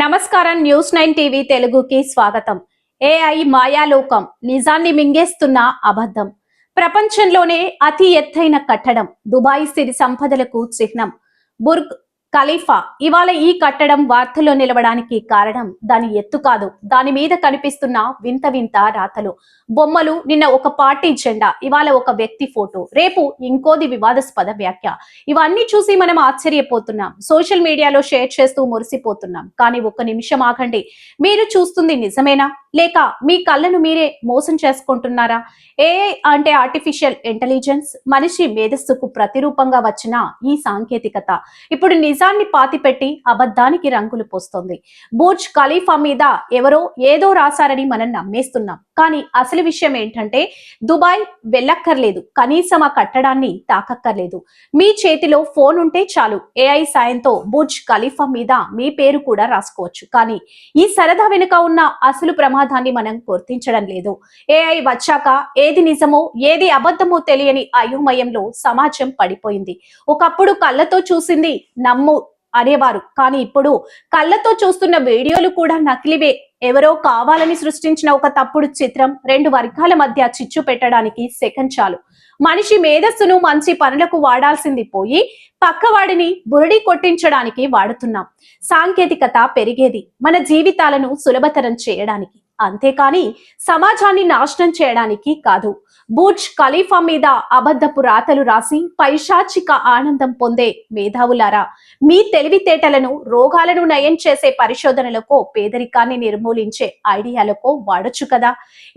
నమస్కారం news 9 TV తెలుగుకి స్వాగతం. ఏఐ మాయాలోకం నిజాన్ని మింగేస్తున్న అబద్ధం. ప్రపంచంలోనే అతి ఎత్తైన కట్టడం దుబాయ్ సిరి సంపదలకు చిహ్నం బుర్గ్ ఖలీఫా. ఇవాళ ఈ కట్టడం వార్తల్లో నిలవడానికి కారణం దాని ఎత్తు కాదు, దాని మీద కనిపిస్తున్న వింత వింత రాతలు, బొమ్మలు. నిన్న ఒక పార్టీ జెండా, ఇవాళ ఒక వ్యక్తి ఫోటో, రేపు ఇంకోది వివాదాస్పద వ్యాఖ్య. ఇవన్నీ చూసి మనం ఆశ్చర్యపోతున్నాం, సోషల్ మీడియాలో షేర్ చేస్తూ మురిసిపోతున్నాం. కానీ ఒక్క నిమిషం ఆగండి. మీరు చూస్తుంది నిజమేనా, లేక మీ కళ్ళను మీరే మోసం చేసుకుంటున్నారా? ఏఐ అంటే ఆర్టిఫిషియల్ ఇంటెలిజెన్స్, మనిషి మేధస్సుకు ప్రతిరూపంగా వచ్చిన ఈ సాంకేతికత ఇప్పుడు నిజాన్ని పాతిపెట్టి అబద్ధానికి రంగులు పోస్తుంది. బుర్జ్ ఖలీఫా మీద ఎవరో ఏదో రాశారని మనం నమ్మేస్తున్నాం. కానీ అసలు విషయం ఏంటంటే దుబాయ్ వెళ్ళక్కర్లేదు, కనీసం ఆ కట్టడాన్ని తాకక్కర్లేదు. మీ చేతిలో ఫోన్ ఉంటే చాలు, ఏఐ సాయంతో బుర్జ్ ఖలీఫా మీద మీ పేరు కూడా రాసుకోవచ్చు. కానీ ఈ సరదా వెనుక ఉన్న అసలు ప్రమాదాన్ని మనం గుర్తించడం లేదు. ఏఐ వచ్చాక ఏది నిజమో ఏది అబద్ధమో తెలియని అయోమయంలో సమాజం పడిపోయింది. ఒకప్పుడు కళ్ళతో చూసింది నమ్ము అనేవారు, కానీ ఇప్పుడు కళ్ళతో చూస్తున్న వీడియోలు కూడా నకిలీవే. ఎవరో కావాలని సృష్టించిన ఒక తప్పుడు చిత్రం రెండు వర్గాల మధ్య చిచ్చు పెట్టడానికి సెకండ్ చాలు. మనిషి మేధస్సును మంచి పనులకు వాడాల్సింది పోయి పక్కవాడిని బురడి కొట్టించడానికి వాడుతున్నాం. సాంకేతికత పెరిగేది మన జీవితాలను సులభతరం చేయడానికి, అంతేకాని సమాజాన్ని నాశనం చేయడానికి కాదు. బుర్జ్ ఖలీఫా మీద అబద్ధపు రాతలు రాసి పైశాచిక ఆనందం పొందే మేధావులారా, మీ తెలివితేటలను రోగాలను నయం చేసే పరిశోధనలకో పేదరికాన్ని నిర్మూలించే ఐడియాలకో వాడొచ్చు కదా.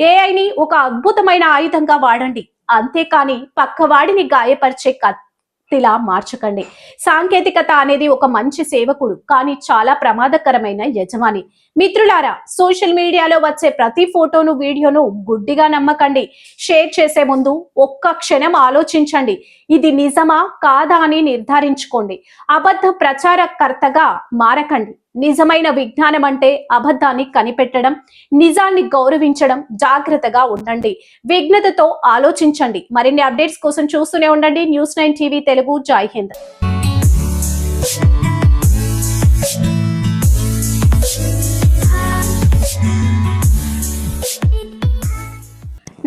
ఏఐని ఒక అద్భుతమైన ఆయుధంగా వాడండి, అంతేకాని పక్కవాడిని గాయపరిచే కత్తిలా మార్చకండి. సాంకేతికత అనేది ఒక మంచి సేవకుడు, కానీ చాలా ప్రమాదకరమైన యజమాని. మిత్రులారా, సోషల్ మీడియాలో వచ్చే ప్రతి ఫోటోను వీడియోను గుడ్డిగా నమ్మకండి. షేర్ చేసే ముందు ఒక్క క్షణం ఆలోచించండి, ఇది నిజమా కాదా అని నిర్ధారించుకోండి. అబద్ధ ప్రచారకర్తగా మారకండి. నిజమైన విజ్ఞానం అంటే అబద్ధాన్ని కనిపెట్టడం, నిజాన్ని గౌరవించడం. జాగ్రత్తగా ఉండండి, విఘ్నతతో ఆలోచించండి. మరిన్ని అప్డేట్స్ కోసం చూస్తూనే ఉండండి న్యూస్ 9 టీవీ తెలుగు. జై హింద్.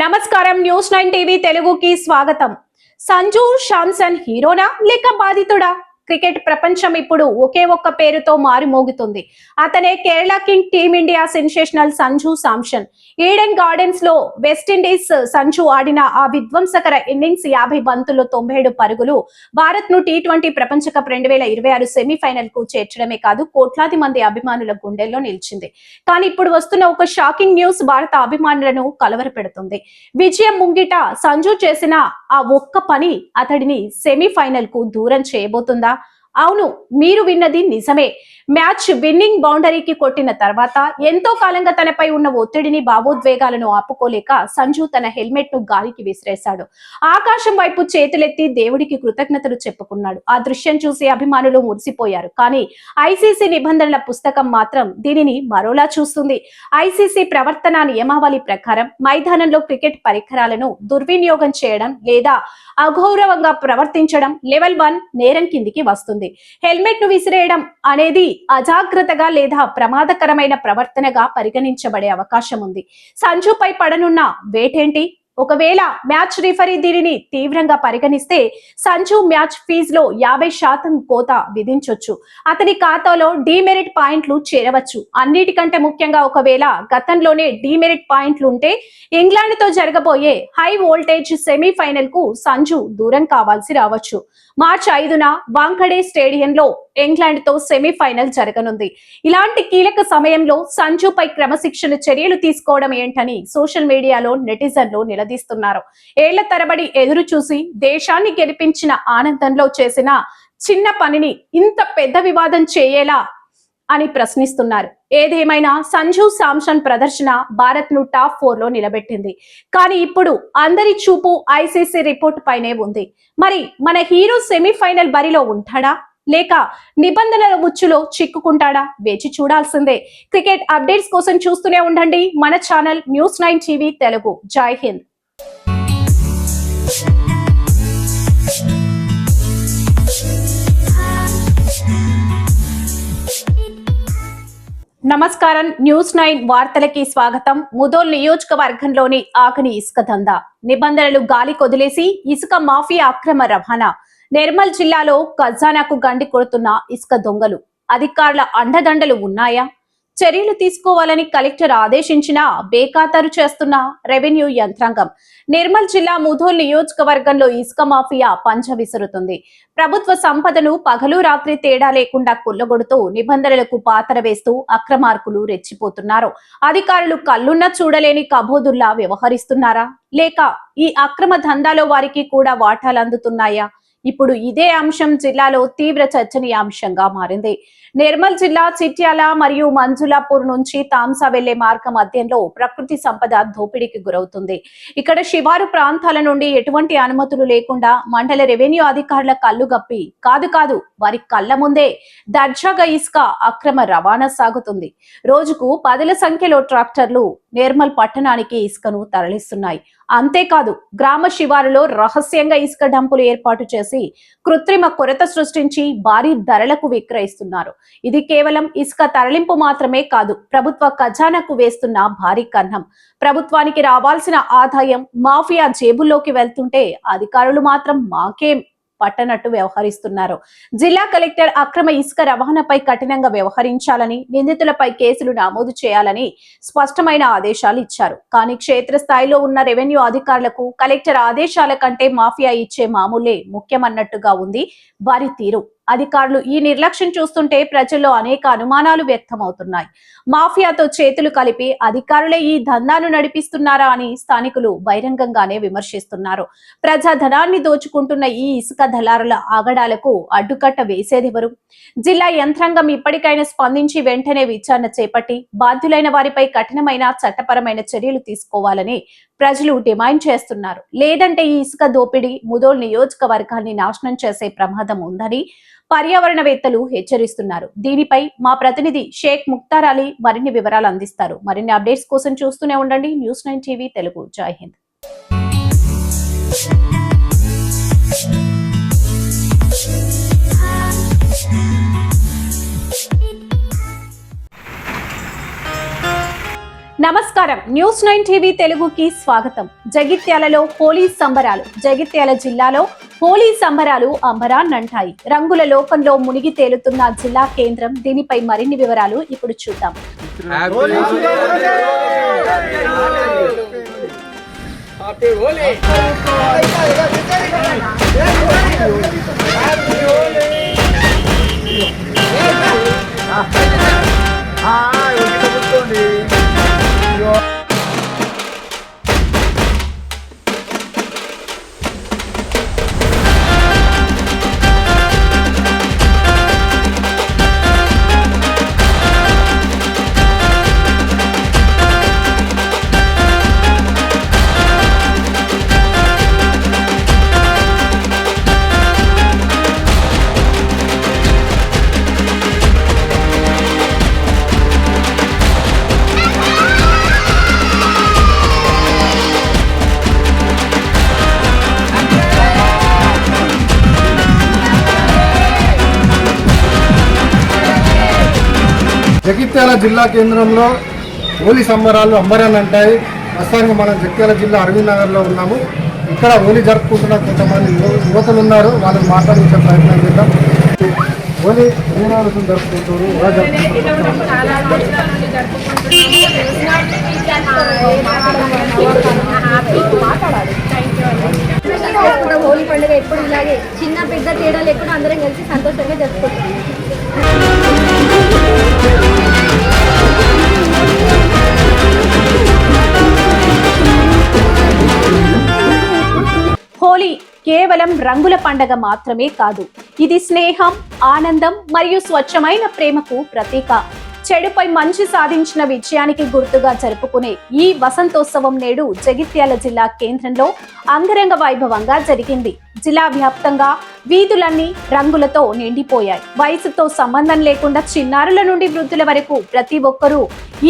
నమస్కారం, న్యూస్ 9 టీవీ తెలుగుకి స్వాగతం. సంజు శాంసన్ హీరోనా లేక బాధితుడా? క్రికెట్ ప్రపంచం ఇప్పుడు ఒకే ఒక్క పేరుతో మారుమోగుతుంది. అతనే Kerala king team India sensational Sanju Samson. Eden gardens లో వెస్టిండీస్ సంజు ఆడిన ఆ విధ్వంసకర ఇన్నింగ్స్ 50 బంతుల్లో 97 పరుగులు భారత్ ను T20 ప్రపంచ కప్ 2026 సెమీఫైనల్ కు చేర్చడమే కాదు, కోట్లాది మంది అభిమానుల గుండెల్లో నిలిచింది. కానీ ఇప్పుడు వస్తున్న ఒక షాకింగ్ న్యూస్ భారత అభిమానులను కలవరపెడుతుంది. విజయం ముంగిట సంజు చేసిన ఆ ఒక్క పని అతడిని సెమీఫైనల్ కు దూరం చేయబోతుందా? అవును, మీరు విన్నది నిజమే. మ్యాచ్ విన్నింగ్ బౌండరీకి కొట్టిన తర్వాత ఎంతో కాలంగా తనపై ఉన్న ఒత్తిడిని, భావోద్వేగాలను ఆపుకోలేక సంజు తన హెల్మెట్ ను గాలికి విసిరేశాడు. ఆకాశం వైపు చేతులెత్తి దేవుడికి కృతజ్ఞతలు చెప్పుకున్నాడు. ఆ దృశ్యం చూసి అభిమానులు మురిసిపోయారు. కానీ ఐసీసీ నిబంధనల పుస్తకం మాత్రం దీనిని మరోలా చూస్తుంది. ఐసీసీ ప్రవర్తన నియమావళి ప్రకారం మైదానంలో క్రికెట్ పరికరాలను దుర్వినియోగం చేయడం లేదా అగౌరవంగా ప్రవర్తించడం లెవెల్ 1 నేరం కిందికి వస్తుంది. హెల్మెట్ ను విసిరేయడం అనేది అజాగ్రత్తగా లేదా ప్రమాదకరమైన ప్రవర్తనగా పరిగణించబడే అవకాశం ఉంది. సంజుపై పడనున్న వేటేంటి? ఒకవేళ మ్యాచ్ రిఫరీ దీనిని తీవ్రంగా పరిగణిస్తే సంజు మ్యాచ్ ఫీజులో 50% కోత విధించొచ్చు. అతని ఖాతాలో డీమెరిట్ పాయింట్లు చేరవచ్చు. అన్నిటికంటే ముఖ్యంగా ఒకవేళ గతంలోనే డీమెరిట్ పాయింట్లు ఉంటే ఇంగ్లాండ్ తో జరగబోయే హై వోల్టేజ్ సెమీఫైనల్ కు సంజు దూరం కావాల్సి రావచ్చు. మార్చి 5న వాంఖడే స్టేడియంలో ఇంగ్లాండ్ తో సెమీఫైనల్ జరగనుంది. ఇలాంటి కీలక సమయంలో సంజుపై క్రమశిక్షణ చర్యలు తీసుకోవడం ఏంటని సోషల్ మీడియాలో నెటిజన్లు నిలదీస్తున్నారు. ఏళ్ల తరబడి ఎదురు చూసి దేశాన్ని గెలిపించిన ఆనందంలో చేసిన చిన్న పనిని ఇంత పెద్ద వివాదం చేయేలా అని ప్రశ్నిస్తున్నారు. ఏదేమైనా సంజు శాంసన్ ప్రదర్శన భారత్ ను టాప్ 4 లో నిలబెట్టింది. కానీ ఇప్పుడు అందరి చూపు ఐసీసీ రిపోర్ట్ పైనే ఉంది. మరి మన హీరో సెమీఫైనల్ బరిలో ఉంటాడా లేక నిబంధనల ఉచ్చులో చిక్కుకుంటాడా? వేచి చూడాల్సిందే. క్రికెట్ అప్డేట్స్ కోసం చూస్తూనే ఉండండి మన ఛానల్ న్యూస్ 9 టీవీ తెలుగు. జై హింద్. నమస్కారం. న్యూస్ 9 వార్తలకి స్వాగతం. ముదోల్ నియోజకవర్గంలోని ఆగని ఇసుక దందా, నిబంధనలు గాలి కొదిలేసి ఇసుక మాఫియా అక్రమ రవాణా, నిర్మల్ జిల్లాలో ఖజానాకు గండి కొడుతున్న ఇసుక దొంగలు, అధికారుల అండదండలు ఉన్నాయా? చర్యలు తీసుకోవాలని కలెక్టర్ ఆదేశించినా బేఖాతరు చేస్తున్న రెవెన్యూ యంత్రాంగం. నిర్మల్ జిల్లా ముధోల్ నియోజకవర్గంలో ఇసుక మాఫియా పంచ విసురుతుంది. ప్రభుత్వ సంపదను పగలు రాత్రి తేడా లేకుండా కుల్లగొడుతూ నిబంధనలకు పాతర వేస్తూ అక్రమార్కులు రెచ్చిపోతున్నారు. అధికారులు కళ్ళున్నా చూడలేని కబోదుల్లా వ్యవహరిస్తున్నారా, లేక ఈ అక్రమ దందాలో వారికి కూడా వాటాలు అందుతున్నాయా? ఇప్పుడు ఇదే అంశం జిల్లాలో తీవ్ర చర్చనీయాంశంగా మారింది. నిర్మల్ జిల్లా చిట్యాల మరియు మంజులాపూర్ నుంచి తాంసా వెళ్లే మార్గ మధ్యంలో ప్రకృతి సంపద దోపిడీకి గురవుతుంది. ఇక్కడ శివారు ప్రాంతాల నుండి ఎటువంటి అనుమతులు లేకుండా మండల రెవెన్యూ అధికారుల కళ్ళు గప్పి కాదు వారి కళ్ళ ముందే దర్జాగా ఇసుక అక్రమ రవాణా సాగుతుంది. రోజుకు 10ల సంఖ్యలో ట్రాక్టర్లు నిర్మల్ పట్టణానికి ఇసుకను తరలిస్తున్నాయి. అంతేకాదు, గ్రామ శివారులో రహస్యంగా ఇసుక డంపులు ఏర్పాటు చేసి కృత్రిమ కొరత సృష్టించి భారీ ధరలకు విక్రయిస్తున్నారు. ఇది కేవలం ఇసుక తరలింపు మాత్రమే కాదు, ప్రభుత్వ ఖజానాకు వేస్తున్న భారీ కన్నం. ప్రభుత్వానికి రావాల్సిన ఆదాయం మాఫియా జేబుల్లోకి వెళ్తుంటే అధికారులు మాత్రం మాకేం పట్టనట్టు వ్యవహరిస్తున్నారు. జిల్లా కలెక్టర్ అక్రమ ఇసుక రవాణాపై కఠినంగా వ్యవహరించాలని, నిందితులపై కేసులు నమోదు చేయాలని స్పష్టమైన ఆదేశాలు ఇచ్చారు. కానీ క్షేత్రస్థాయిలో ఉన్న రెవెన్యూ అధికారులకు కలెక్టర్ ఆదేశాల కంటే మాఫియా ఇచ్చే మామూలే ముఖ్యమన్నట్టుగా ఉంది వారి తీరు. అధికారులు ఈ నిర్లక్ష్యం చూస్తుంటే ప్రజల్లో అనేక అనుమానాలు వ్యక్తమవుతున్నాయి. మాఫియాతో చేతులు కలిపి అధికారులే ఈ దందాను నడిపిస్తున్నారా అని స్థానికులు బహిరంగంగానే విమర్శిస్తున్నారు. ప్రజాధనాన్ని దోచుకుంటున్న ఈ ఇసుక దళారుల ఆగడాలకు అడ్డుకట్ట వేసేదెవరు? జిల్లా యంత్రాంగం ఇప్పటికైనా స్పందించి వెంటనే విచారణ చేపట్టి బాధ్యులైన వారిపై కఠినమైన చట్టపరమైన చర్యలు తీసుకోవాలని ప్రజలు డిమాండ్ చేస్తున్నారు. లేదంటే ఈ ఇసుక దోపిడీ ముదోల్ నియోజకవర్గాన్ని నాశనం చేసే ప్రమాదం ఉందని పర్యావరణవేత్తలు హెచ్చరిస్తున్నారు. దీనిపై మా ప్రతినిధి షేక్ ముక్తార్ అలీ మరిన్ని వివరాలు అందిస్తారు. మరిన్ని అప్డేట్స్ కోసం చూస్తూనే ఉండండి న్యూస్ 9 టీవీ తెలుగు. జై హింద్. నమస్కారం. న్యూస్ 9 టీవీ తెలుగుకి స్వాగతం. జగిత్యాలలో హోలీ సంబరాలు. జగిత్యాల జిల్లాలో హోలీ సంబరాలు అంబరాన్నంటాయి. రంగుల లోకంలో మునిగి తేలుతున్న జిల్లా కేంద్రం. దీనిపై మరిన్ని వివరాలు ఇప్పుడు చూద్దాం. జగిత్యాల జిల్లా కేంద్రంలో హోలీ సంబరాలు అంబరాన్నంటాయి. ప్రస్తుతానికి మనం జగిత్యాల జిల్లా అరవింద్ నగర్లో ఉన్నాము. ఇక్కడ హోలీ జరుపుకుంటున్న కొంతమంది యువతులు ఉన్నారు. వాళ్ళని మాట్లాడించే ప్రయత్నం చేద్దాం. హోలీ ఎన్ని రోజులు జరుపుకుంటారు, ఎలా జరుపుకుంటారు? హోలీ పండుగ ఎప్పుడు ఇలాగే చిన్న పెద్ద తేడా లేకుండా అందరం కలిసి సంతోషంగా జరుపుకుంటాం. హోలీ కేవలం రంగుల పండగ మాత్రమే కాదు, ఇది స్నేహం, ఆనందం మరియు స్వచ్ఛమైన ప్రేమకు ప్రతీక. చెడుపై మంచి సాధించిన విజయానికి గుర్తుగా జరుపుకునే ఈ వసంతోత్సవం నేడు జగిత్యాల జిల్లా కేంద్రంలో అంగరంగ వైభవంగా జరిగింది. జిల్లా వ్యాప్తంగా వీధులన్నీ రంగులతో నిండిపోయాయి. వయసుతో సంబంధం లేకుండా చిన్నారుల నుండి వృద్ధుల వరకు ప్రతి ఒక్కరూ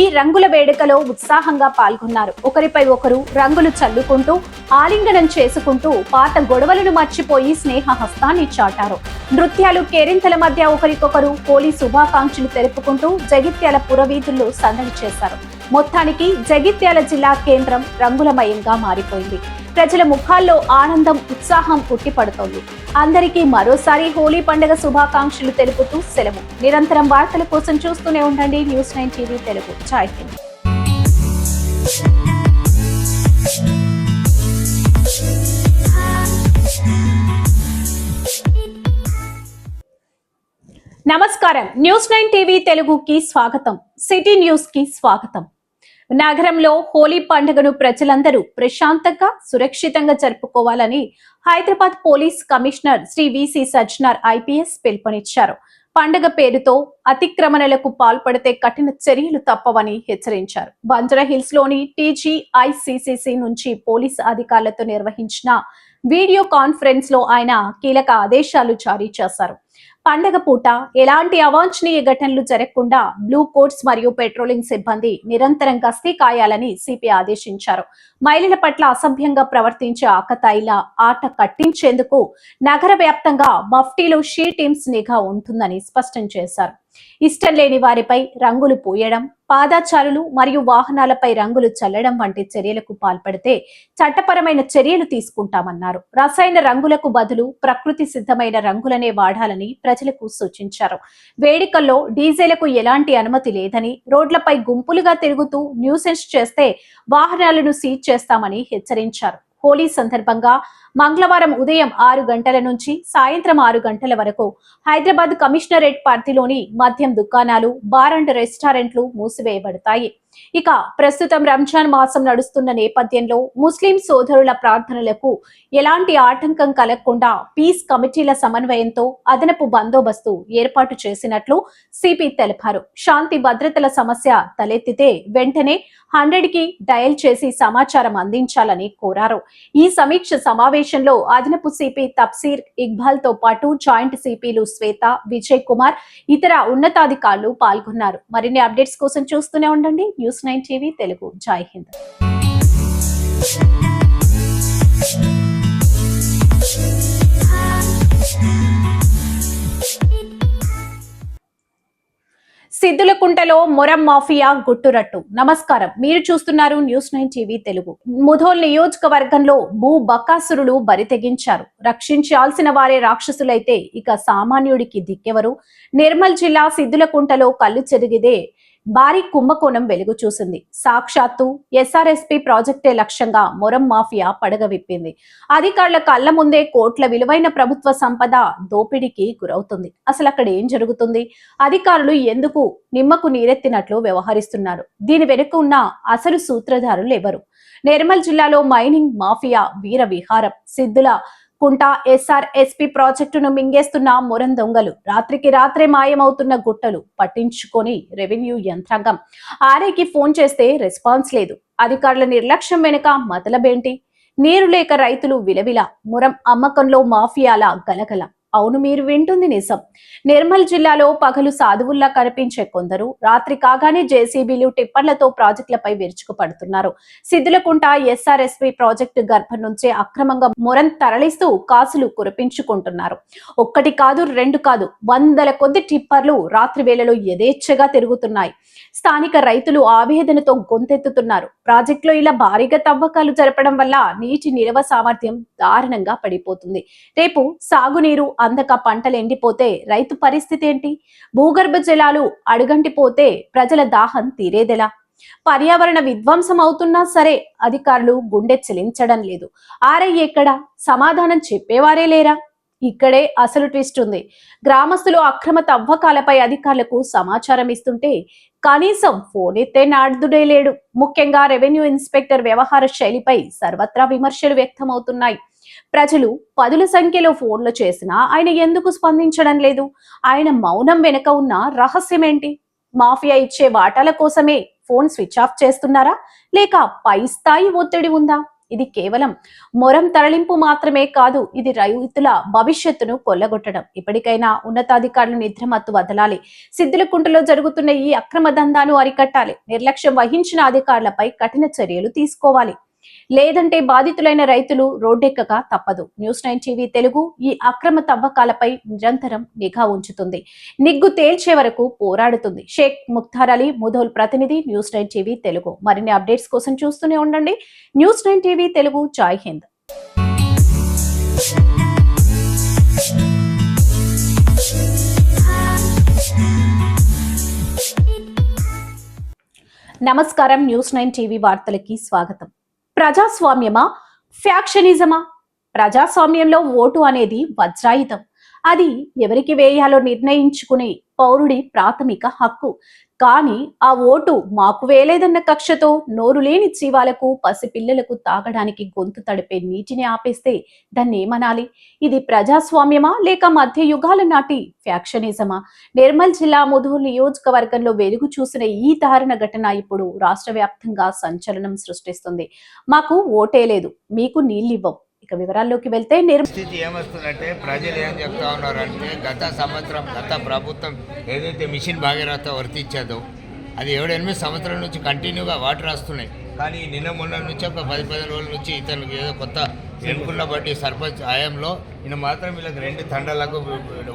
ఈ రంగుల వేడుకలో ఉత్సాహంగా పాల్గొన్నారు. ఒకరిపై ఒకరు రంగులు చల్లుకుంటూ ఆలింగనం చేసుకుంటూ పాత గొడవలను మర్చిపోయి స్నేహ హస్తాన్ని చాటారు. నృత్యాలు కేరింతల మధ్య ఒకరికొకరు హోలీ శుభాకాంక్షలు తెలుపుకుంటూ జగిత్యాల పురవీధుల్లో సందడి చేశారు. మొత్తానికి జగిత్యాల జిల్లా కేంద్రం రంగులమయంగా మారిపోయింది. ప్రజల ముఖాల్లో ఆనందం, ఉత్సాహం పుట్టిపడుతోంది. అందరికీ మరోసారి హోలీ పండుగ శుభాకాంక్షలు తెలుపుతూ సెలవు. నిరంతరం వార్తల కోసం చూస్తూనే ఉండండి News9 TV తెలుగు. జై హింద్. నమస్కారం. News9 TV తెలుగుకి స్వాగతం. సిటీ న్యూస్ కి స్వాగతం. నగరంలో హోలీ పండుగను ప్రజలందరూ ప్రశాంతంగా, సురక్షితంగా జరుపుకోవాలని Hyderabad police commissioner Shri VC Sajjanar IPS పిలుపునిచ్చారు. పండుగ పేరుతో అతిక్రమణలకు పాల్పడితే కఠిన చర్యలు తప్పవని హెచ్చరించారు. బంజారాహిల్స్ లోని TGICCC నుంచి పోలీస్ అధికారులతో నిర్వహించిన వీడియో కాన్ఫరెన్స్ లో ఆయన కీలక ఆదేశాలు జారీ చేశారు. పండగ పూట ఎలాంటి అవాంఛనీయ ఘటనలు జరగకుండా బ్లూ కోట్స్ మరియు పెట్రోలింగ్ సిబ్బంది నిరంతరం గస్తీ కాయాలని సిపి ఆదేశించారు. మహిళల పట్ల అసభ్యంగా ప్రవర్తించే ఆకతాయిల ఆట కట్టించేందుకు నగర వ్యాప్తంగా మఫ్టీలో షీ టీమ్స్ నిఘా ఉంటుందని స్పష్టం చేశారు. ఇష్టం లేని వారిపై రంగులు పూయడం, పాదాచారులు మరియు వాహనాలపై రంగులు చల్లడం వంటి చర్యలకు పాల్పడితే చట్టపరమైన చర్యలు తీసుకుంటామన్నారు. రసాయన రంగులకు బదులు ప్రకృతి సిద్ధమైన రంగులనే వాడాలని ప్రజలకు సూచించారు. వేడుకల్లో డీజేలకు ఎలాంటి అనుమతి లేదని, రోడ్లపై గుంపులుగా తిరుగుతూ న్యూసెన్స్ చేస్తే వాహనాలను సీజ్ చేస్తామని హెచ్చరించారు. హోలీ సందర్భంగా మంగళవారం ఉదయం 6 గంటల నుంచి సాయంత్రం 6 గంటల వరకు హైదరాబాద్ కమిషనరేట్ పరిధిలోని మద్యం దుకాణాలు, బార్ అండ్ రెస్టారెంట్లు మూసివేయబడతాయి. ఇక ప్రస్తుతం రంజాన్ మాసం నడుస్తున్న నేపథ్యంలో ముస్లిం సోదరుల ప్రార్థనలకు ఎలాంటి ఆటంకం కలగకుండా పీస్ కమిటీల సమన్వయంతో అదనపు బందోబస్తు ఏర్పాటు చేసినట్లు సిపి తెలిపారు. శాంతి భద్రతల సమస్య తలెత్తితే వెంటనే 100కి డయల్ చేసి సమాచారం అందించాలని కోరారు. ఈ సమీక్ష సమావేశంలో అదనపు సిపి తప్సీర్ ఇక్బాల్ తో పాటు జాయింట్ సిపిలు శ్వేత, విజయ్ కుమార్, ఇతర ఉన్నతాధికారులు పాల్గొన్నారు. మరిన్ని అప్డేట్స్ కోసం చూస్తూనే ఉండండి News9 TV తెలుగు. జై హింద్. సిద్దులకుంటలో మొరం మాఫియా గుట్టురట్టు. నమస్కారం, మీరు చూస్తున్నారు News9 TV తెలుగు. ముధోల్ నియోజకవర్గంలో భూ బకాసురులు బరితెగించారు. రక్షించాల్సిన వారే రాక్షసులైతే ఇక సామాన్యుడికి దిక్కెవరు? నిర్మల్ జిల్లా సిద్దులకుంటలో కళ్ళు చెరిగిదే భారీ కుంభకోణం వెలుగు చూసింది. సాక్షాత్తు SRSP ప్రాజెక్టే లక్ష్యంగా మొరం మాఫియా పడగ విప్పింది. అధికారుల కళ్ల ముందే కోట్ల విలువైన ప్రభుత్వ సంపద దోపిడీకి గురవుతుంది. అసలు అక్కడ ఏం జరుగుతుంది? అధికారులు ఎందుకు నిమ్మకు నీరెత్తినట్లు వ్యవహరిస్తున్నారు? దీని వెనుక ఉన్న అసలు సూత్రధారులు ఎవరు? నిర్మల్ జిల్లాలో మైనింగ్ మాఫియా వీర విహారం. సిద్దుల కుంట SRSP ప్రాజెక్టును మింగేస్తున్న మొరం దొంగలు, రాత్రికి రాత్రే మాయమవుతున్న గుట్టలు పట్టించుకొని రెవెన్యూ యంత్రాంగం. ఆర్ఐకి ఫోన్ చేస్తే రెస్పాన్స్ లేదు. అధికారుల నిర్లక్ష్యం వెనుక మతలబేంటి? నీరు లేక రైతులు విలవిల, మొరం అమ్మకంలో మాఫియాల గలగల. అవును, మీరు వింటుంది నిజం. నిర్మల్ జిల్లాలో పగలు సాధువుల్లా కనిపించే కొందరు రాత్రి కాగానే జేసీబీలు, టిప్పర్లతో ప్రాజెక్టులపై విరుచుకుపడుతున్నారు. సిద్దులకుంట SRSP ప్రాజెక్టు గర్భం నుంచే అక్రమంగా మొరం తరలిస్తూ కాసులు కురిపించుకుంటున్నారు. ఒక్కటి కాదు, రెండు కాదు, వందల కొద్ది టిప్పర్లు రాత్రి వేళలో యథేచ్ఛగా తిరుగుతున్నాయి. స్థానిక రైతులు ఆవేదనతో గొంతెత్తుతున్నారు. ప్రాజెక్టులో ఇలా భారీగా తవ్వకాలు జరపడం వల్ల నీటి నిల్వ సామర్థ్యం దారుణంగా పడిపోతుంది. రేపు సాగునీరు అందక పంటలు ఎండిపోతే రైతు పరిస్థితి ఏంటి? భూగర్భ జలాలు అడుగంటిపోతే ప్రజల దాహం తీరేదెలా? పర్యావరణ విధ్వంసం అవుతున్నా సరే అధికారులు గుండె చెలించడం లేదు. ఆర్ఐ ఎక్కడ? సమాధానం చెప్పేవారే లేరా? ఇక్కడే అసలు ట్విస్ట్ ఉంది. గ్రామస్తులు అక్రమ తవ్వకాలపై అధికారులకు సమాచారం ఇస్తుంటే కనీసం ఫోన్ ఎత్తే నాడుదుడే లేడు. ముఖ్యంగా రెవెన్యూ ఇన్స్పెక్టర్ వ్యవహార శైలిపై సర్వత్రా విమర్శలు వ్యక్తమవుతున్నాయి. ప్రజలు పదుల సంఖ్యలో ఫోన్లు చేసినా ఆయన ఎందుకు స్పందించడం లేదు? ఆయన మౌనం వెనుక ఉన్న రహస్యం ఏంటి? మాఫియా ఇచ్చే వాటాల కోసమే ఫోన్ స్విచ్ ఆఫ్ చేస్తున్నారా? లేక పై స్థాయి ఒత్తిడి ఉందా? ఇది కేవలం మొరం తరలింపు మాత్రమే కాదు, ఇది రైతుల భవిష్యత్తును కొల్లగొట్టడం. ఇప్పటికైనా ఉన్నతాధికారులు నిద్రమత్తు వదలాలి. సిద్దులకుంటలో జరుగుతున్న ఈ అక్రమ దందాను అరికట్టాలి. నిర్లక్ష్యం వహించిన అధికారులపై కఠిన చర్యలు తీసుకోవాలి. లేదంటే బాధితులైన రైతులు రోడ్డెక్కక తప్పదు. న్యూస్9 టీవీ తెలుగు ఈ అక్రమ తవ్వకాలపై నిరంతరం నిఘా ఉంచుతుంది, నిగ్గు తేల్చే వరకు పోరాడుతుంది. షేక్ ముఖ్తార్ అలీ, ముధోల్ ప్రతినిధి, న్యూస్9 టీవీ తెలుగు. మరిన్ని అప్డేట్స్ కోసం చూస్తూనే ఉండండి న్యూస్9 టీవీ తెలుగు. జై హింద్. నమస్కారం. న్యూస్9 టీవీ వార్తలకి స్వాగతం. ప్రజాస్వామ్యమా, ఫ్యాక్షనిజమా? ప్రజాస్వామ్యంలో ఓటు అనేది వజ్రాయుధం. అది ఎవరికి వేయాలో నిర్ణయించుకునే పౌరుడి ప్రాథమిక హక్కు. కానీ ఆ ఓటు మాకు వేలేదన్న కక్షతో నోరు లేని జీవాలకు, పసిపిల్లలకు తాగడానికి గొంతు తడిపే నీటిని ఆపేస్తే దాన్ని ఏమనాలి? ఇది ప్రజాస్వామ్యమా లేక మధ్య యుగాల నాటి ఫ్యాక్షనిజమా? నిర్మల్ జిల్లా ముధోల్ నియోజకవర్గంలో వెలుగు చూసిన ఈ దారుణ ఘటన ఇప్పుడు రాష్ట్ర వ్యాప్తంగా సంచలనం సృష్టిస్తుంది. మాకు ఓటే లేదు, మీకు నీళ్ళివ్వం. ఇక వివరాల్లోకి వెళ్తే స్థితి ఏమొస్తుందంటే ప్రజలు ఏం చెప్తా ఉన్నారంటే గత ప్రభుత్వం ఏదైతే మిషన్ భాగీరథ వర్తించేదో అది 7-8 సంవత్సరాల నుంచి కంటిన్యూగా వాటర్ వస్తున్నాయి. కానీ నిన్న మొన్న నుంచి ఒక 10-15 రోజుల నుంచి ఇతనికి ఏదో కొత్త ఎన్నుకున్న బట్టి సర్పంచ్ హయాంలో ఈయన మాత్రం వీళ్ళకి 2 తండాలకు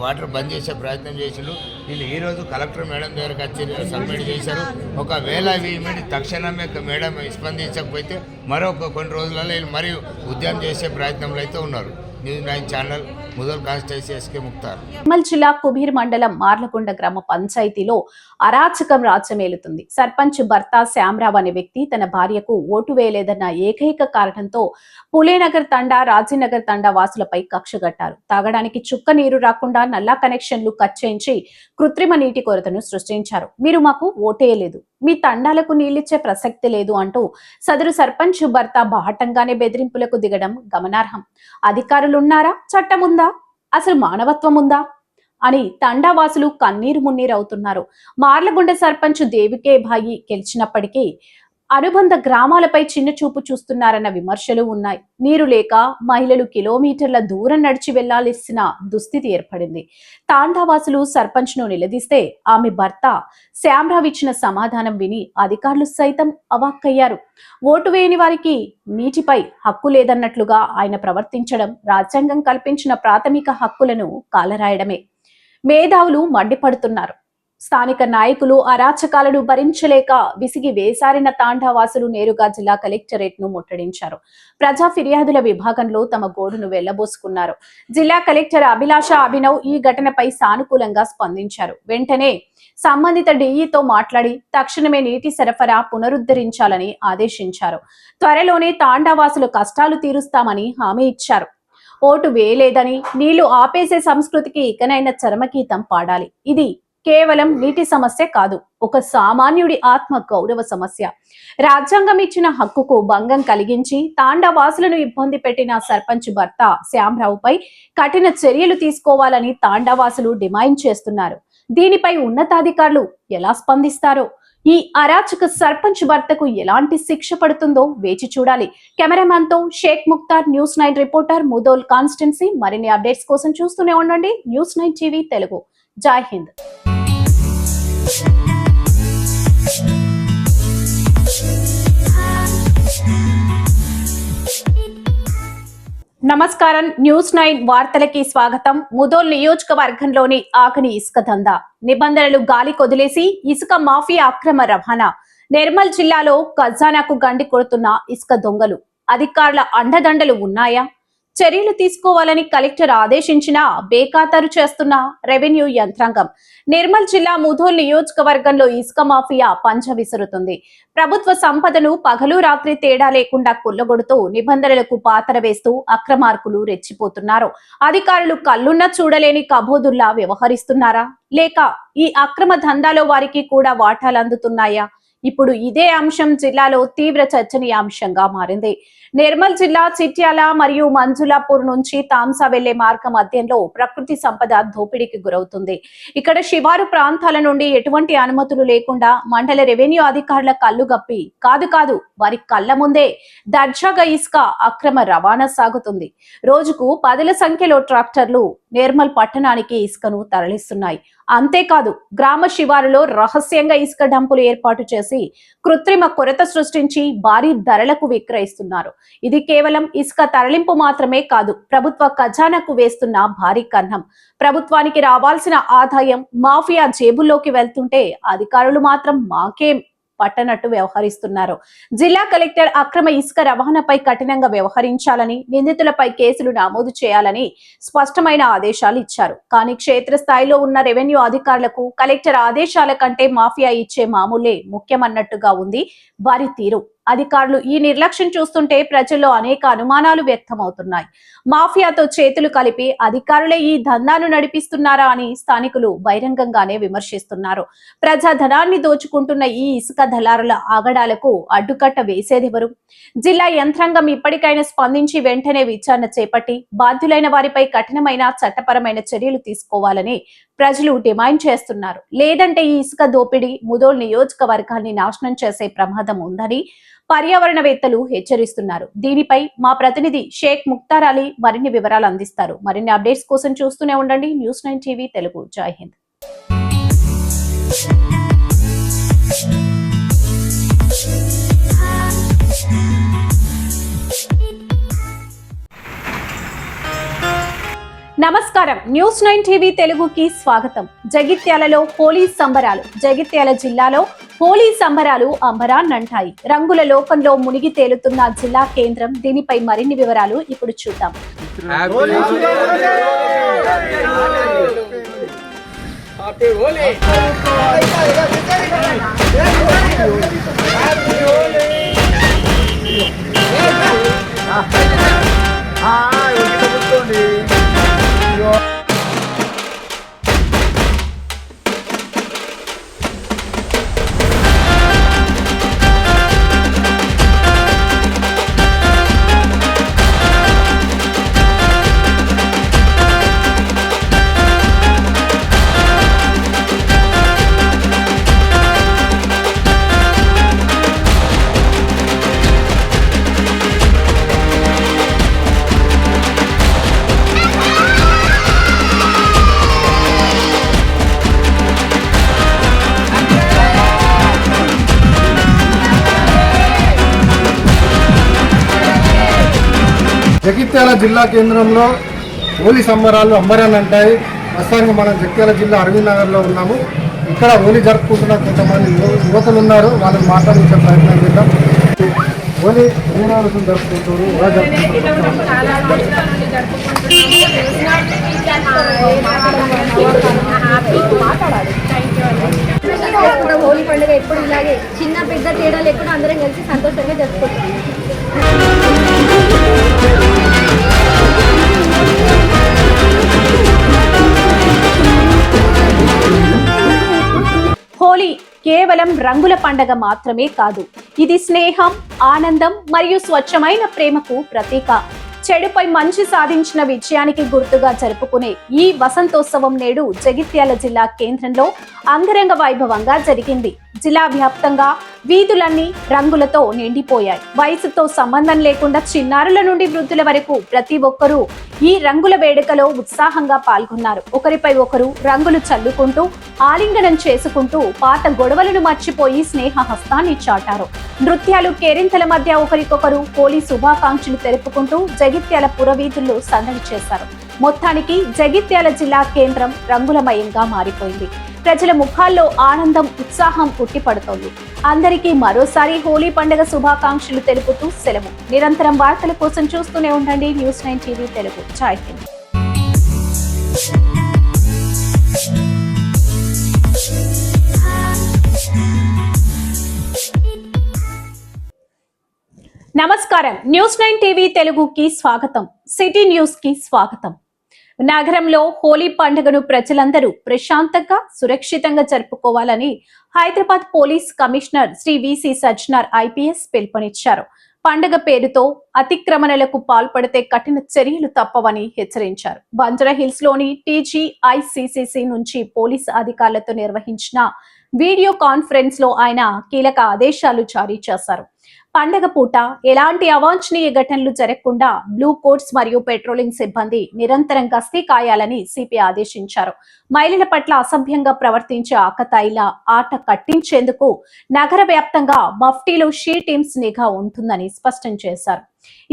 వాటర్ బంద్ చేసే ప్రయత్నం చేసిండు. వీళ్ళు ఈరోజు కలెక్టర్ మేడం దగ్గరకు వచ్చి సబ్మిట్ చేశారు. ఒకవేళ వీళ్ళు తక్షణమే మేడం స్పందించకపోతే మరొక కొన్ని రోజులలో వీళ్ళు మరియు ఉద్యమం చేసే ప్రయత్నంలో అయితే ఉన్నారు. News nine channel, Mudhole constituency, SK Mukhtar. Nirmal జిల్లా కుబీర్ మండలం మార్లకొండ గ్రామ పంచాయతీలో అరాచకం రాజ్యమేలుతుంది. సర్పంచ్ భర్త శ్యామరావు అనే వ్యక్తి తన భార్యకు ఓటు వేయలేదన్న ఏకైక కారణంతో పులేనగర్ తండా, రాజీనగర్ తండా వాసులపై కక్షగట్టారు. తాగడానికి చుక్క నీరు రాకుండా నల్లా కనెక్షన్లు కట్ చేయించి కృత్రిమ నీటి కొరతను సృష్టించారు. మీరు మాకు ఓటేయలేదు, మీ తండాలకు నీళ్లిచ్చే ప్రసక్తి లేదు అంటూ సదరు సర్పంచ్ భర్త బాహటంగానే బెదిరింపులకు దిగడం గమనార్హం. అధికారులున్నారా, చట్టముందా, అసలు మానవత్వం ఉందా అని తండావాసులు కన్నీరు మున్నీరవుతున్నారు. మార్లగొండ సర్పంచ్ దేవికే భాయి గెలిచినప్పటికీ అనుబంధ గ్రామాలపై చిన్న చూపు చూస్తున్నారన్న విమర్శలు ఉన్నాయి. నీరు లేక మహిళలు కిలోమీటర్ల దూరం నడిచి వెళ్లాల్సిన దుస్థితి ఏర్పడింది. తాండావాసులు సర్పంచ్ ను నిలదీస్తే ఆమె భర్త శ్యామరావు ఇచ్చిన సమాధానం విని అధికారులు సైతం అవాక్కయ్యారు. ఓటు వేయని వారికి నీటిపై హక్కు లేదన్నట్లుగా ఆయన ప్రవర్తించడం రాజ్యాంగం కల్పించిన ప్రాథమిక హక్కులను కాలరాయడమే. మేధావులు మండిపడుతున్నారు. స్థానిక నాయకులు అరాచకాలను భరించలేక విసిగి వేసారిన తాండావాసులు నేరుగా జిల్లా కలెక్టరేట్ ను ముట్టడించారు. ప్రజా ఫిర్యాదుల విభాగంలో తమ గోడును వెళ్లబోసుకున్నారు. జిల్లా కలెక్టర్ అభిలాష అభినవ్ ఈ ఘటనపై సానుకూలంగా స్పందించారు. వెంటనే సంబంధిత డిఈతో మాట్లాడి తక్షణమే నీటి సరఫరా పునరుద్ధరించాలని ఆదేశించారు. త్వరలోనే తాండావాసుల కష్టాలు తీరుస్తామని హామీ ఇచ్చారు. ఓటు వేయలేదని, నీళ్లు ఆపేసే సంస్కృతికి ఇకనైనా చరమగీతం పాడాలి. ఇది కేవలం నీటి సమస్య కాదు, ఒక సామాన్యుడి ఆత్మ గౌరవ సమస్య. రాజ్యాంగం ఇచ్చిన హక్కుకు భంగం కలిగించి తాండావాసులను ఇబ్బంది పెట్టిన సర్పంచ్ భర్త శ్యామరావుపై కఠిన చర్యలు తీసుకోవాలని తాండావాసులు డిమాండ్ చేస్తున్నారు. దీనిపై ఉన్నతాధికారులు ఎలా స్పందిస్తారో, ఈ అరాచక సర్పంచ్ భర్తకు ఎలాంటి శిక్ష పడుతుందో వేచి చూడాలి. కెమెరామ్యాన్ తో షేక్ ముఖ్తార్, న్యూస్9 రిపోర్టర్, ముధోల్ కాన్స్టిట్యున్సీ. మరిన్ని అప్డేట్స్ కోసం చూస్తూనే ఉండండి న్యూస్9 టీవీ తెలుగు. జై హింద్. నమస్కారం. న్యూస్9 వార్తలకి స్వాగతం. ముధోల్ నియోజకవర్గంలోని ఆకని ఇసుక దందా, నిబంధనలు గాలి కొదిలేసి ఇసుక మాఫియా అక్రమ రవాణా. నిర్మల్ జిల్లాలో ఖజానాకు గండి కొడుతున్న ఇసుక దొంగలు. అధికారుల అండదండలు ఉన్నాయా? చర్యలు తీసుకోవాలని కలెక్టర్ ఆదేశించినా బేఖాతరు చేస్తున్న రెవెన్యూ యంత్రాంగం. నిర్మల్ జిల్లా ముధోల్ నియోజకవర్గంలో ఇసుక మాఫియా పంచ విసురుతుంది. ప్రభుత్వ సంపదను పగలు రాత్రి తేడా లేకుండా కొల్లగొడుతూ నిబంధనలకు పాతర వేస్తూ అక్రమార్కులు రెచ్చిపోతున్నారు. అధికారులు కళ్ళున్నా చూడలేని కబోదుల్లా వ్యవహరిస్తున్నారా, లేక ఈ అక్రమ దందాలో వారికి కూడా వాటాలు అందుతున్నాయా? ఇప్పుడు ఇదే అంశం జిల్లాలో తీవ్ర చర్చనీయాంశంగా మారింది. నిర్మల్ జిల్లా చిట్యాల మరియు మంజులాపూర్ నుంచి తాంసా వెళ్లే మార్గ మధ్యంలో ప్రకృతి సంపద దోపిడీకి గురవుతుంది. ఇక్కడ శివారు ప్రాంతాల నుండి ఎటువంటి అనుమతులు లేకుండా మండల రెవెన్యూ అధికారుల కళ్ళు గప్పి కాదు వారి కళ్ళ ముందే దర్జాగా ఇసుక అక్రమ రవాణా సాగుతుంది. రోజుకు 10ల సంఖ్యలో ట్రాక్టర్లు నిర్మల్ పట్టణానికి ఇసుకను తరలిస్తున్నాయి. అంతేకాదు గ్రామ శివారులో రహస్యంగా ఇసుక డంపులు ఏర్పాటు చేసి కృత్రిమ కొరత సృష్టించి భారీ ధరలకు విక్రయిస్తున్నారు. ఇది కేవలం ఇసుక తరలింపు మాత్రమే కాదు, ప్రభుత్వ ఖజానాకు వేస్తున్న భారీ కన్నం. ప్రభుత్వానికి రావాల్సిన ఆదాయం మాఫియా జేబుల్లోకి వెళ్తుంటే అధికారులు మాత్రం మాకేం పట్టనట్టు వ్యవహరిస్తున్నారు. జిల్లా కలెక్టర్ అక్రమ ఇసుక రవాణాపై కఠినంగా వ్యవహరించాలని, నిందితులపై కేసులు నమోదు చేయాలని స్పష్టమైన ఆదేశాలు ఇచ్చారు. కానీ క్షేత్రస్థాయిలో ఉన్న రెవెన్యూ అధికారులకు కలెక్టర్ ఆదేశాల కంటే మాఫియా ఇచ్చే మామూలే ముఖ్యమన్నట్టుగా ఉంది వారి తీరు. అధికారులు ఈ నిర్లక్ష్యం చూస్తుంటే ప్రజల్లో అనేక అనుమానాలు వ్యక్తమవుతున్నాయి. మాఫియాతో చేతులు కలిపి అధికారులే ఈ దందాను నడిపిస్తున్నారా అని స్థానికులు బహిరంగంగానే విమర్శిస్తున్నారు. ప్రజాధనాన్ని దోచుకుంటున్న ఈ ఇసుక దళారుల ఆగడాలకు అడ్డుకట్ట వేసేదెవరు? జిల్లా యంత్రాంగం ఇప్పటికైనా స్పందించి వెంటనే విచారణ చేపట్టి బాధ్యులైన వారిపై కఠినమైన చట్టపరమైన చర్యలు తీసుకోవాలని ప్రజలు డిమాండ్ చేస్తున్నారు. లేదంటే ఈ ఇసుక దోపిడీ ముదోల్ నియోజకవర్గాన్ని నాశనం చేసే ప్రమాదం ఉందని పర్యావరణవేత్తలు హెచ్చరిస్తున్నారు. దీనిపై మా ప్రతినిధి షేక్ ముక్తార్ అలీ మరిన్ని వివరాలు అందిస్తారు. మరిన్ని అప్డేట్స్ కోసం చూస్తూనే ఉండండి న్యూస్9 టీవీ తెలుగు. జై హింద్. నమస్కారం, న్యూస్9 టీవీ తెలుగుకి స్వాగతం. జగిత్యాలలో హోలీ సంబరాలు. జగిత్యాల జిల్లాలో హోలీ సంబరాలు అంబరాన్నంటాయి. రంగుల లోకంలో మునిగి తేలుతున్న జిల్లా కేంద్రం. దీనిపై మరిన్ని వివరాలు ఇప్పుడు చూద్దాం. జగిత్యాల జిల్లా కేంద్రంలో హోలీ సంబరాలు అంబరాన్నంటాయి. ప్రస్తుతానికి మనం జగిత్యాల జిల్లా అరవింద్ నగర్లో ఉన్నాము. ఇక్కడ హోలీ జరుపుకుంటున్న కొంతమంది యువతలు ఉన్నారు. వాళ్ళని మాట్లాడించే ప్రయత్నం చేద్దాం. హోలీ ఎన్ని రోజులు జరుపుకుంటారు? ఎలా జరుపుకుంటారు? హోలీ పండుగ ఎప్పుడు ఇలాగే చిన్న పెద్ద తేడా లేకుండా అందరం కలిసి సంతోషంగా జరుపుకుంటాం. హోలీ కేవలం రంగుల పండగ మాత్రమే కాదు, ఇది స్నేహం, ఆనందం మరియు స్వచ్ఛమైన ప్రేమకు ప్రతీక. చెడుపై మంచి సాధించిన విజయానికి గుర్తుగా జరుపుకునే ఈ వసంతోత్సవం నేడు జగిత్యాల జిల్లా కేంద్రంలో అంగరంగ వైభవంగా జరిగింది. జిల్లా వ్యాప్తంగా వీధులన్నీ రంగులతో నిండిపోయాయి. వయసుతో సంబంధం లేకుండా చిన్నారుల నుండి వృద్ధుల వరకు ప్రతి ఒక్కరూ ఈ రంగుల వేడుకలో ఉత్సాహంగా పాల్గొన్నారు. ఒకరిపై ఒకరు రంగులు చల్లుకుంటూ ఆలింగనం చేసుకుంటూ పాత గొడవలను మర్చిపోయి స్నేహ హస్తాన్ని చాటారు. నృత్యాలు, కేరింతల మధ్య ఒకరికొకరు హోలీ శుభాకాంక్షలు తెలుపుకుంటూ జగిత్యాల పురవీధుల్లో సందడి చేశారు. మొత్తానికి జగిత్యాల జిల్లా కేంద్రం రంగులమయంగా మారిపోయింది. ప్రజల ముఖాల్లో ఆనందం, ఉత్సాహం ఉట్టిపడుతోంది. అందరికీ మరోసారి హోలీ పండుగ శుభాకాంక్షలు తెలుపుతూ సెలవు. నిరంతరం వార్తల కోసం చూస్తూనే ఉండండి న్యూస్9 టీవీ తెలుగు. జై హింద్. నమస్కారం, న్యూస్9 టీవీ తెలుగుకి స్వాగతం. సిటీ న్యూస్ కి స్వాగతం. నగరంలో హోలీ పండుగను ప్రజలందరూ ప్రశాంతంగా, సురక్షితంగా జరుపుకోవాలని Hyderabad police commissioner Shri VC Sajjanar IPS పిలుపునిచ్చారు. పండుగ పేరుతో అతిక్రమణలకు పాల్పడితే కఠిన చర్యలు తప్పవని హెచ్చరించారు. బంజారాహిల్స్ లోని టీజీఐసీసీసీ నుంచి పోలీసు అధికారులతో నిర్వహించిన వీడియో కాన్ఫరెన్స్ లో ఆయన కీలక ఆదేశాలు జారీ చేశారు. పండగ పూట ఎలాంటి అవాంఛనీయ ఘటనలు జరగకుండా బ్లూ కోట్స్ మరియు పెట్రోలింగ్ సిబ్బంది నిరంతరం గస్తీ కాయాలని సిపి ఆదేశించారు. మహిళల పట్ల అసభ్యంగా ప్రవర్తించే ఆకతాయిల ఆట కట్టించేందుకు నగర వ్యాప్తంగా మఫ్టీలో షీ టీమ్స్ నిఘా ఉంటుందని స్పష్టం చేశారు.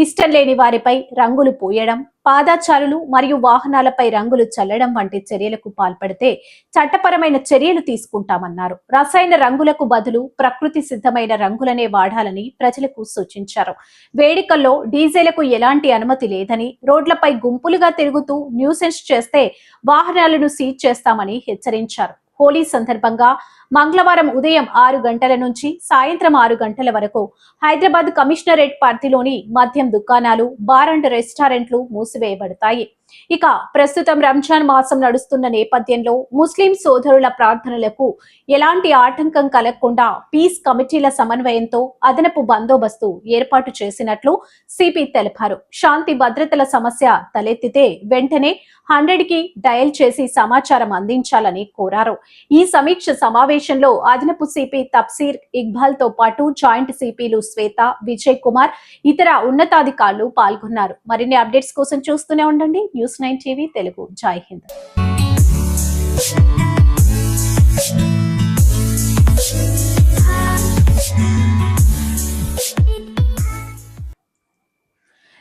ఇష్టం లేని వారిపై రంగులు పూయడం, పాదాచారులు మరియు వాహనాలపై రంగులు చల్లడం వంటి చర్యలకు పాల్పడితే చట్టపరమైన చర్యలు తీసుకుంటామన్నారు. రసాయన రంగులకు బదులు ప్రకృతి సిద్ధమైన రంగులనే వాడాలని ప్రజలకు సూచించారు. వేడుకల్లో డీజేలకు ఎలాంటి అనుమతి లేదని, రోడ్లపై గుంపులుగా తిరుగుతూ న్యూసెన్స్ చేస్తే వాహనాలను సీజ్ చేస్తామని హెచ్చరించారు. హోలీ సందర్భంగా మంగళవారం ఉదయం 6 గంటల నుంచి సాయంత్రం 6 గంటల వరకు హైదరాబాద్ కమిషనరేట్ పరిధిలోని మద్యం దుకాణాలు, బార్ అండ్ రెస్టారెంట్లు మూసివేయబడతాయి. ఇక ప్రస్తుతం రంజాన్ మాసం నడుస్తున్న నేపథ్యంలో ముస్లిం సోదరుల ప్రార్థనలకు ఎలాంటి ఆటంకం కలగకుండా పీస్ కమిటీల సమన్వయంతో అదనపు బందోబస్తు ఏర్పాటు చేసినట్లు సిపి తెలిపారు. శాంతి భద్రతల సమస్య తలెత్తితే వెంటనే 100కి డయల్ చేసి సమాచారం అందించాలని కోరారు. ఈ సమీక్ష సమావేశంలో అదనపు సిపి తప్సీర్ ఇక్బాల్ తో పాటు జాయింట్ సిపిలు శ్వేత, విజయ్ కుమార్, ఇతర ఉన్నతాధికారులు పాల్గొన్నారు. మరిన్ని అప్డేట్స్ కోసం చూస్తూనే ఉండండి న్యూస్9 టీవీ తెలుగు. జై హింద్.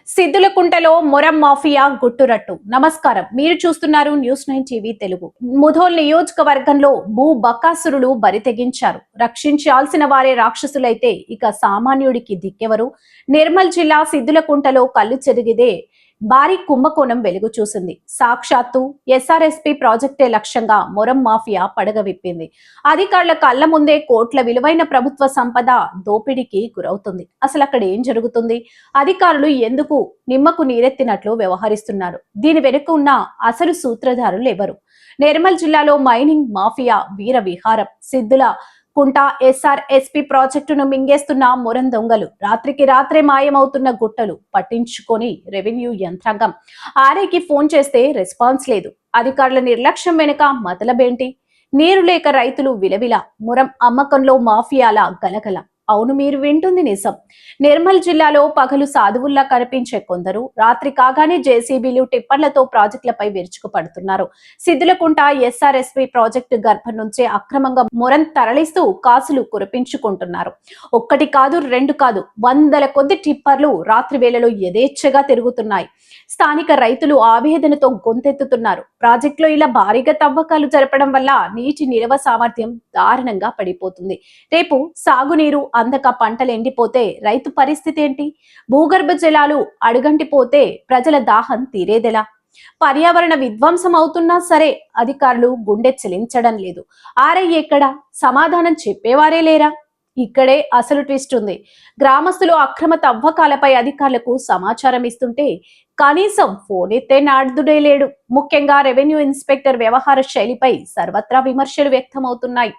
సిద్దులకుంటలో మొరం మాఫియా గుట్టురట్టు. నమస్కారం, మీరు చూస్తున్నారు న్యూస్9 టీవీ తెలుగు. ముధోల్ నియోజకవర్గంలో భూ బకాసురులు బరితెగించారు. రక్షించాల్సిన వారే రాక్షసులైతే ఇక సామాన్యుడికి దిక్కెవరు? నిర్మల్ జిల్లా సిద్దులకుంటలో కళ్ళు చెరిగిదే భారీ కుంభకోణం వెలుగు చూసింది. సాక్షాత్తు ఎస్ఆర్ఎస్పీ ప్రాజెక్టే లక్ష్యంగా మొరం మాఫియా పడగ విప్పింది. అధికారుల కళ్ల ముందే కోట్ల విలువైన ప్రభుత్వ సంపద దోపిడీకి గురవుతుంది. అసలు అక్కడ ఏం జరుగుతుంది? అధికారులు ఎందుకు నిమ్మకు నీరెత్తినట్లు వ్యవహరిస్తున్నారు? దీని వెనుక ఉన్న అసలు సూత్రధారులు ఎవరు? నిర్మల్ జిల్లాలో మైనింగ్ మాఫియా వీర విహారం. సిద్దుల కుంట ఎస్ఆర్ఎస్పీ ప్రాజెక్టును మింగేస్తున్న మొరం దొంగలు, రాత్రికి రాత్రే మాయమవుతున్న గుట్టలు పట్టించుకొని రెవెన్యూ యంత్రాంగం. ఆర్ఐకి ఫోన్ చేస్తే రెస్పాన్స్ లేదు. అధికారుల నిర్లక్ష్యం వెనుక మతలబేంటి? నీరు లేక రైతులు విలవిల, మొరం అమ్మకంలో మాఫియాల గలగల. అవును, మీరు వింటుంది నిజం. నిర్మల్ జిల్లాలో పగలు సాధువుల్లా కనిపించే కొందరు రాత్రి కాగానే జేసీబీలు, టిప్పర్లతో ప్రాజెక్టులపై విరుచుకుపడుతున్నారు. సిద్దులకుంట ఎస్ఆర్ఎస్పీ ప్రాజెక్టు గర్భం నుంచే అక్రమంగా మొరం తరలిస్తూ కాసులు కురిపించుకుంటున్నారు. ఒక్కటి కాదు, రెండు కాదు, వందల కొద్ది టిప్పర్లు రాత్రి వేళలో యథేచ్ఛగా తిరుగుతున్నాయి. స్థానిక రైతులు ఆవేదనతో గొంతెత్తుతున్నారు. ప్రాజెక్టులో ఇలా భారీగా తవ్వకాలు జరపడం వల్ల నీటి నిల్వ సామర్థ్యం దారుణంగా పడిపోతుంది. రేపు సాగునీరు అందక పంటలు ఎండిపోతే రైతు పరిస్థితి ఏంటి? భూగర్భ జలాలు అడుగంటిపోతే ప్రజల దాహం తీరేదెలా? పర్యావరణ విధ్వంసం అవుతున్నా సరే అధికారులు గుండె చెలించడం లేదు. ఆర్ఐ ఎక్కడ? సమాధానం చెప్పేవారే లేరా? ఇక్కడే అసలు ట్విస్ట్ ఉంది. గ్రామస్తులు అక్రమ తవ్వకాలపై అధికారులకు సమాచారం ఇస్తుంటే కనీసం ఫోన్ ఎత్తే నాడుడే లేడు. ముఖ్యంగా రెవెన్యూ ఇన్స్పెక్టర్ వ్యవహార శైలిపై సర్వత్రా విమర్శలు వ్యక్తమవుతున్నాయి.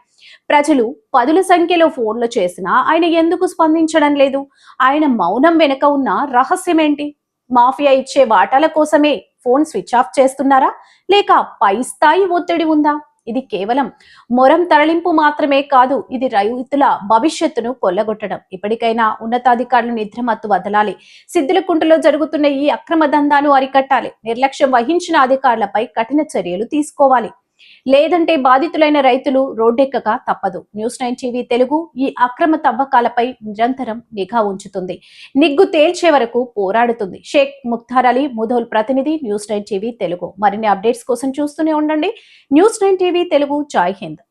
ప్రజలు పదుల సంఖ్యలో ఫోన్లు చేసినా ఆయన ఎందుకు స్పందించడం లేదు? ఆయన మౌనం వెనుక ఉన్న రహస్యం ఏంటి? మాఫియా ఇచ్చే వాటాల కోసమే ఫోన్ స్విచ్ ఆఫ్ చేస్తున్నారా? లేక పై స్థాయి ఒత్తిడి ఉందా? ఇది కేవలం మొరం తరలింపు మాత్రమే కాదు, ఇది రైతుల భవిష్యత్తును కొల్లగొట్టడం. ఇప్పటికైనా ఉన్నతాధికారులు నిద్రమత్తు వదలాలి. సిద్దులకుంటలో జరుగుతున్న ఈ అక్రమ దందాను అరికట్టాలి. నిర్లక్ష్యం వహించిన అధికారులపై కఠిన చర్యలు తీసుకోవాలి. లేదంటే బాధితులైన రైతులు రోడ్డెక్కక తప్పదు. న్యూస్9 టీవీ తెలుగు ఈ అక్రమ తవ్వకాలపై నిరంతరం నిఘా ఉంచుతుంది. నిగ్గు తేల్చే వరకు పోరాడుతుంది. షేక్ ముఖ్తార్ అలీ, ముధోల్ ప్రతినిధి, న్యూస్9 టీవీ తెలుగు. మరిన్ని అప్డేట్స్ కోసం చూస్తూనే ఉండండి న్యూస్9 టీవీ తెలుగు. జై హింద్.